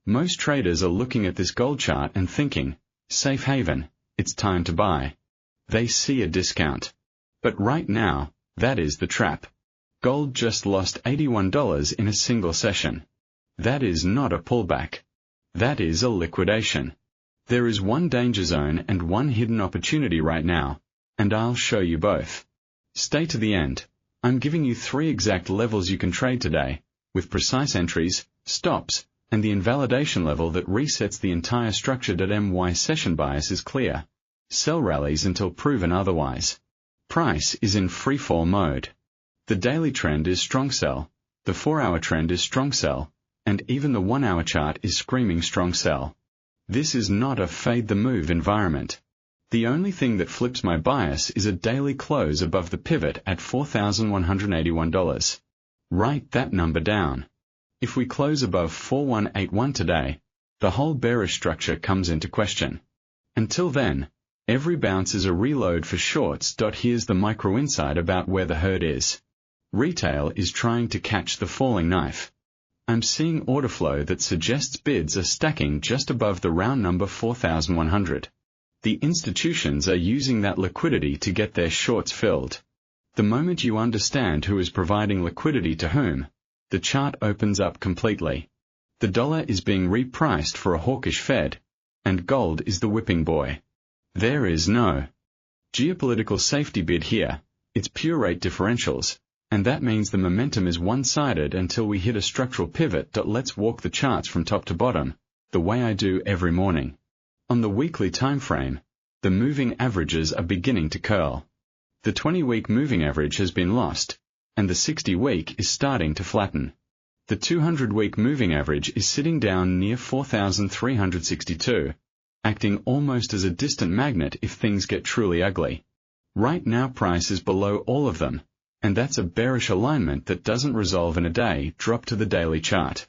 Most traders are looking at this gold chart and thinking, safe haven, it's time to buy. They see a discount. But right now, that is the trap. Gold just lost $81 in a single session. That is not a pullback. That is a liquidation. There is one danger zone and one hidden opportunity right now, and I'll show you both. Stay to the end. I'm giving you 3 exact levels you can trade today, with precise entries, stops, and the invalidation level that resets the entire structure. My session bias is clear. Sell rallies until proven otherwise. Price is in free-fall mode. The daily trend is strong sell, the 4-hour trend is strong sell, and even the 1-hour chart is screaming strong sell. This is not a fade the move environment. The only thing that flips my bias is a daily close above the pivot at $4,181. Write that number down. If we close above 4181 today, the whole bearish structure comes into question. Until then, every bounce is a reload for shorts. Here's the micro insight about where the herd is. Retail is trying to catch the falling knife. I'm seeing order flow that suggests bids are stacking just above the round number 4,100. The institutions are using that liquidity to get their shorts filled. The moment you understand who is providing liquidity to whom, the chart opens up completely. The dollar is being repriced for a hawkish Fed, and gold is the whipping boy. There is no geopolitical safety bid here, it's pure rate differentials, and that means the momentum is one-sided until we hit a structural pivot. Let's walk the charts from top to bottom, the way I do every morning. On the weekly time frame, the moving averages are beginning to curl. The 20-week moving average has been lost, and the 60-week is starting to flatten. The 200-week moving average is sitting down near 4,362, acting almost as a distant magnet if things get truly ugly. Right now price is below all of them, and that's a bearish alignment that doesn't resolve in a day. Drop to the daily chart.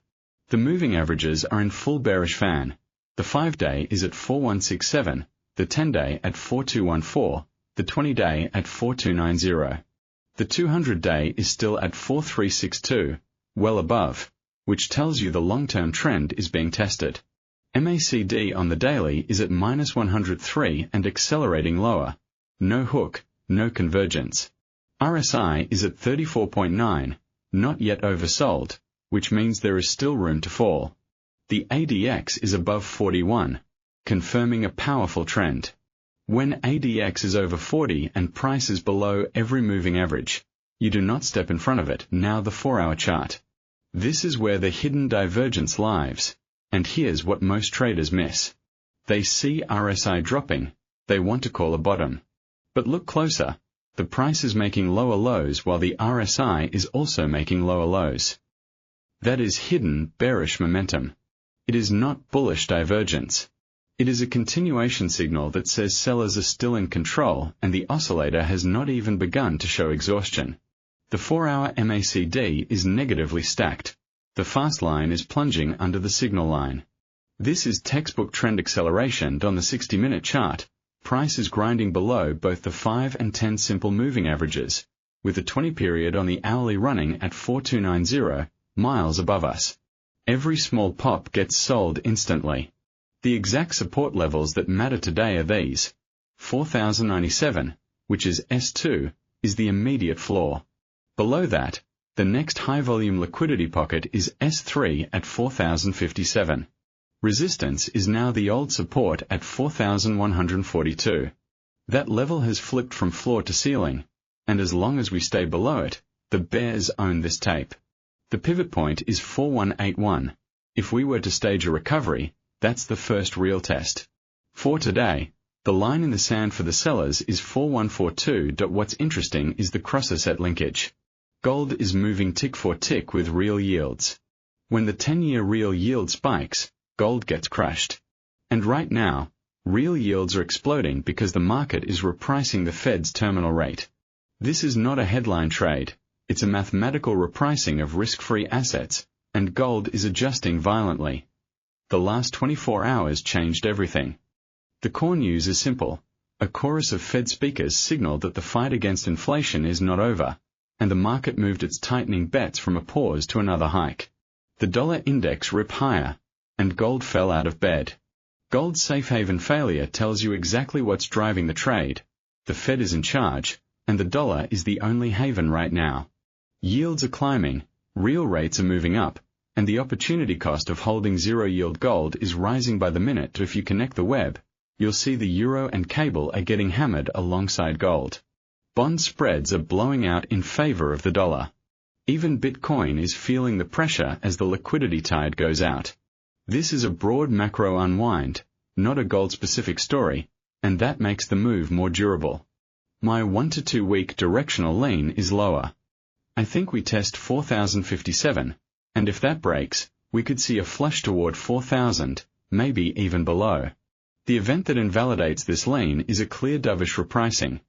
The moving averages are in full bearish fan. The 5-day is at 4167, the 10-day at 4214, the 20-day at 4290. The 200-day is still at 4362, well above, which tells you the long-term trend is being tested. MACD on the daily is at -103 and accelerating lower. No hook, no convergence. RSI is at 34.9, not yet oversold, which means there is still room to fall. The ADX is above 41, confirming a powerful trend. When ADX is over 40 and price is below every moving average, you do not step in front of it. Now the 4-hour chart. This is where the hidden divergence lies, and here's what most traders miss. They see RSI dropping, they want to call a bottom. But look closer. The price is making lower lows while the RSI is also making lower lows. That is hidden bearish momentum. It is not bullish divergence. It is a continuation signal that says sellers are still in control and the oscillator has not even begun to show exhaustion. The 4-hour MACD is negatively stacked. The fast line is plunging under the signal line. This is textbook trend acceleration. On the 60-minute chart, price is grinding below both the 5 and 10 simple moving averages, with the 20 period on the hourly running at 4290, miles above us. Every small pop gets sold instantly. The exact support levels that matter today are these. 4,097, which is S2, is the immediate floor. Below that, the next high-volume liquidity pocket is S3 at 4,057. Resistance is now the old support at 4,142. That level has flipped from floor to ceiling, and as long as we stay below it, the bears own this tape. The pivot point is 4181. If we were to stage a recovery, that's the first real test. For today, the line in the sand for the sellers is 4142. What's interesting is the cross-asset linkage. Gold is moving tick for tick with real yields. When the 10-year real yield spikes, gold gets crushed. And right now, real yields are exploding because the market is repricing the Fed's terminal rate. This is not a headline trade, it's a mathematical repricing of risk-free assets, and gold is adjusting violently. The last 24 hours changed everything. The core news is simple. A chorus of Fed speakers signaled that the fight against inflation is not over, and the market moved its tightening bets from a pause to another hike. The dollar index ripped higher, and gold fell out of bed. Gold's safe haven failure tells you exactly what's driving the trade. The Fed is in charge, and the dollar is the only haven right now. Yields are climbing, real rates are moving up, and the opportunity cost of holding zero-yield gold is rising by the minute. If you connect the web, you'll see the euro and cable are getting hammered alongside gold. Bond spreads are blowing out in favor of the dollar. Even Bitcoin is feeling the pressure as the liquidity tide goes out. This is a broad macro unwind, not a gold-specific story, and that makes the move more durable. My 1 to 2 week directional lean is lower. I think we test 4,057, and if that breaks, we could see a flush toward 4,000, maybe even below. The event that invalidates this lean is a clear dovish repricing,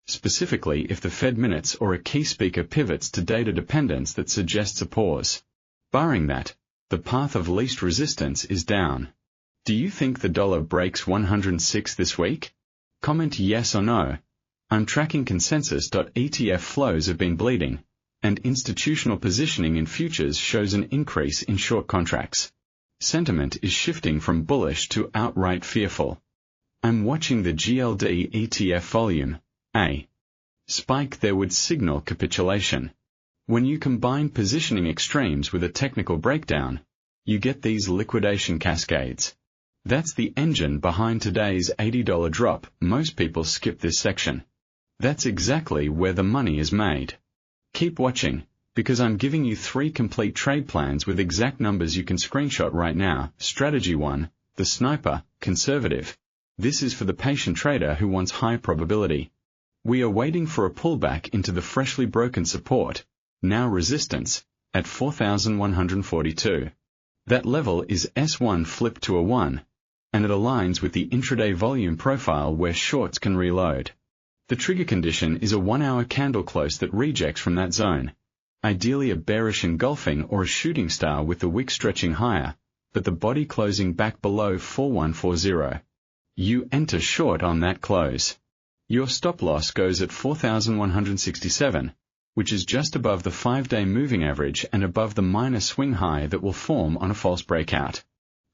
specifically if the Fed minutes or a key speaker pivots to data dependence that suggests a pause. Barring that, the path of least resistance is down. Do you think the dollar breaks 106 this week? Comment yes or no. I'm tracking consensus.ETF flows have been bleeding, and institutional positioning in futures shows an increase in short contracts. Sentiment is shifting from bullish to outright fearful. I'm watching the GLD ETF volume, A spike there would signal capitulation. When you combine positioning extremes with a technical breakdown, you get these liquidation cascades. That's the engine behind today's $80 drop. Most people skip this section. That's exactly where the money is made. Keep watching, because I'm giving you 3 complete trade plans with exact numbers you can screenshot right now. Strategy 1, the sniper, conservative. This is for the patient trader who wants high probability. We are waiting for a pullback into the freshly broken support, now resistance, at 4,142. That level is S1 flipped to a 1, and it aligns with the intraday volume profile where shorts can reload. The trigger condition is a 1-hour candle close that rejects from that zone, ideally a bearish engulfing or a shooting star with the wick stretching higher, but the body closing back below 4140. You enter short on that close. Your stop loss goes at 4,167, which is just above the 5-day moving average and above the minor swing high that will form on a false breakout.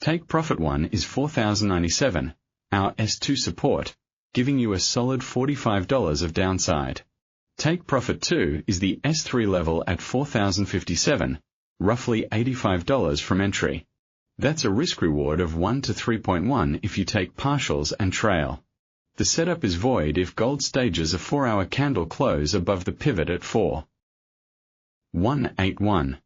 Take profit 1 is 4,097, our S2 support, giving you a solid $45 of downside. Take profit 2 is the S3 level at 4,057, roughly $85 from entry. That's a risk reward of 1 to 3.1 if you take partials and trail. The setup is void if gold stages a 4-hour candle close above the pivot at 4,181.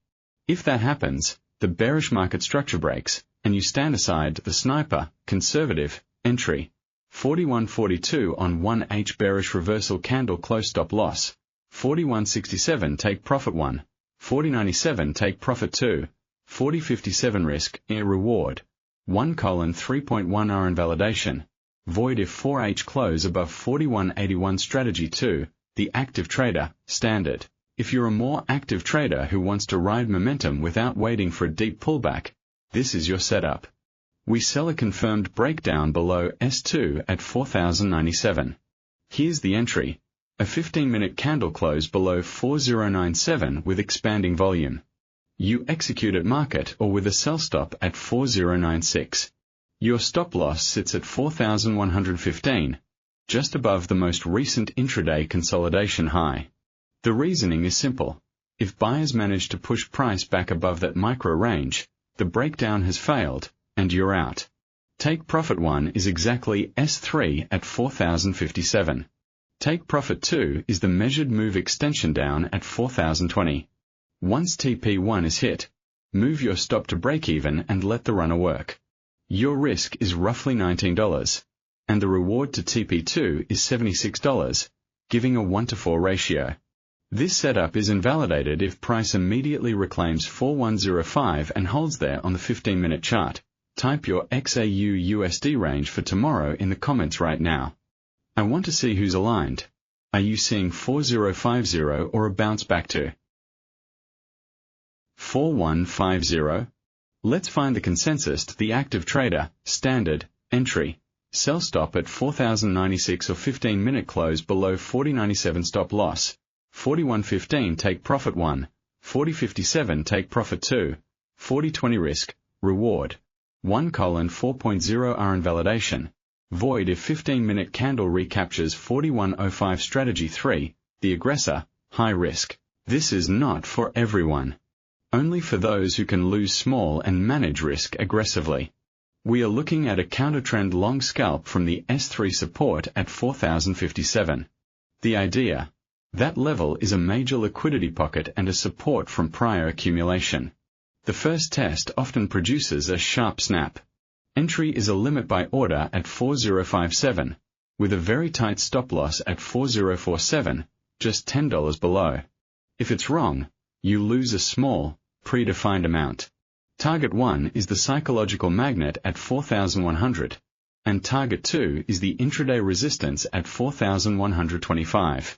If that happens, the bearish market structure breaks, and you stand aside the sniper, conservative, entry. 4142 on 1H bearish reversal candle close stop loss. 4167 take profit 1. 4097 take profit 2. 4057 risk, reward. 1:3.1 R invalidation. Void if 4H close above 4181. Strategy 2, the active trader, standard. If you're a more active trader who wants to ride momentum without waiting for a deep pullback, this is your setup. We sell a confirmed breakdown below S2 at 4,097. Here's the entry, a 15-minute candle close below 4097 with expanding volume. You execute at market or with a sell stop at 4096. Your stop loss sits at 4,115, just above the most recent intraday consolidation high. The reasoning is simple. If buyers manage to push price back above that micro range, the breakdown has failed, and you're out. Take profit 1 is exactly S3 at 4,057. Take profit 2 is the measured move extension down at 4,020. Once TP1 is hit, move your stop to break even and let the runner work. Your risk is roughly $19, and the reward to TP2 is $76, giving a 1-to-4 ratio. This setup is invalidated if price immediately reclaims 4105 and holds there on the 15-minute chart. Type your XAUUSD range for tomorrow in the comments right now. I want to see who's aligned. Are you seeing 4050 or a bounce back to 4150? Let's find the consensus to the active trader, standard, entry. Sell stop at 4,096 or 15-minute close below 4097. Stop loss. 4115 take profit 1. 4057 take profit 2. 4020 risk, reward. 1:4.0 are invalidation. Void if 15-minute candle recaptures 4105 strategy 3, the aggressor, high risk. This is not for everyone. Only for those who can lose small and manage risk aggressively. We are looking at a countertrend long scalp from the S3 support at 4057. The idea. That level is a major liquidity pocket and a support from prior accumulation. The first test often produces a sharp snap. Entry is a limit by order at 4057, with a very tight stop loss at 4047, just $10 below. If it's wrong, you lose a small, predefined amount. Target 1 is the psychological magnet at 4100, and target 2 is the intraday resistance at 4125.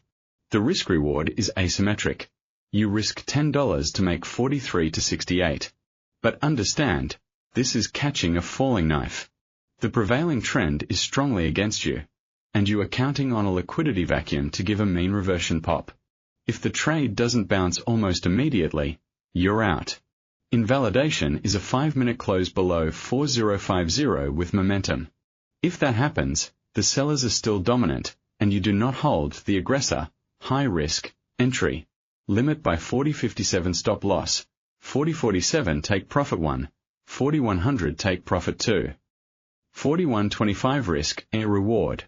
The risk-reward is asymmetric. You risk $10 to make 43 to 68. But understand, this is catching a falling knife. The prevailing trend is strongly against you, and you are counting on a liquidity vacuum to give a mean reversion pop. If the trade doesn't bounce almost immediately, you're out. Invalidation is a 5-minute close below 4050 with momentum. If that happens, the sellers are still dominant, and you do not hold the aggressor, high risk, entry. Limit by 4057 stop loss. 4047 take profit 1. 4100 take profit 2. 4125 risk, a reward.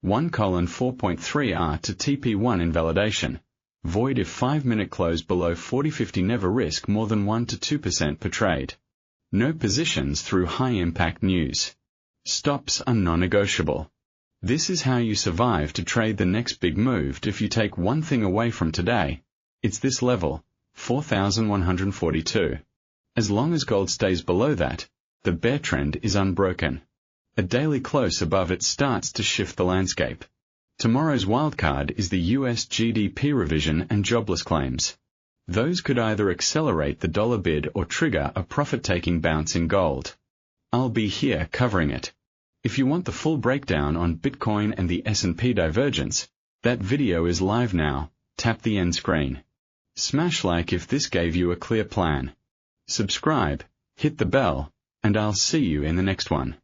1:4.3 R to TP1 invalidation. Void if 5-minute close below 4050 never risk more than 1 to 2% per trade. No positions through high-impact news. Stops are non-negotiable. This is how you survive to trade the next big move. If you take one thing away from today, it's this level, 4142. As long as gold stays below that, the bear trend is unbroken. A daily close above it starts to shift the landscape. Tomorrow's wildcard is the US GDP revision and jobless claims. Those could either accelerate the dollar bid or trigger a profit-taking bounce in gold. I'll be here covering it. If you want the full breakdown on Bitcoin and the S&P divergence, that video is live now. Tap the end screen. Smash like if this gave you a clear plan. Subscribe, hit the bell, and I'll see you in the next one.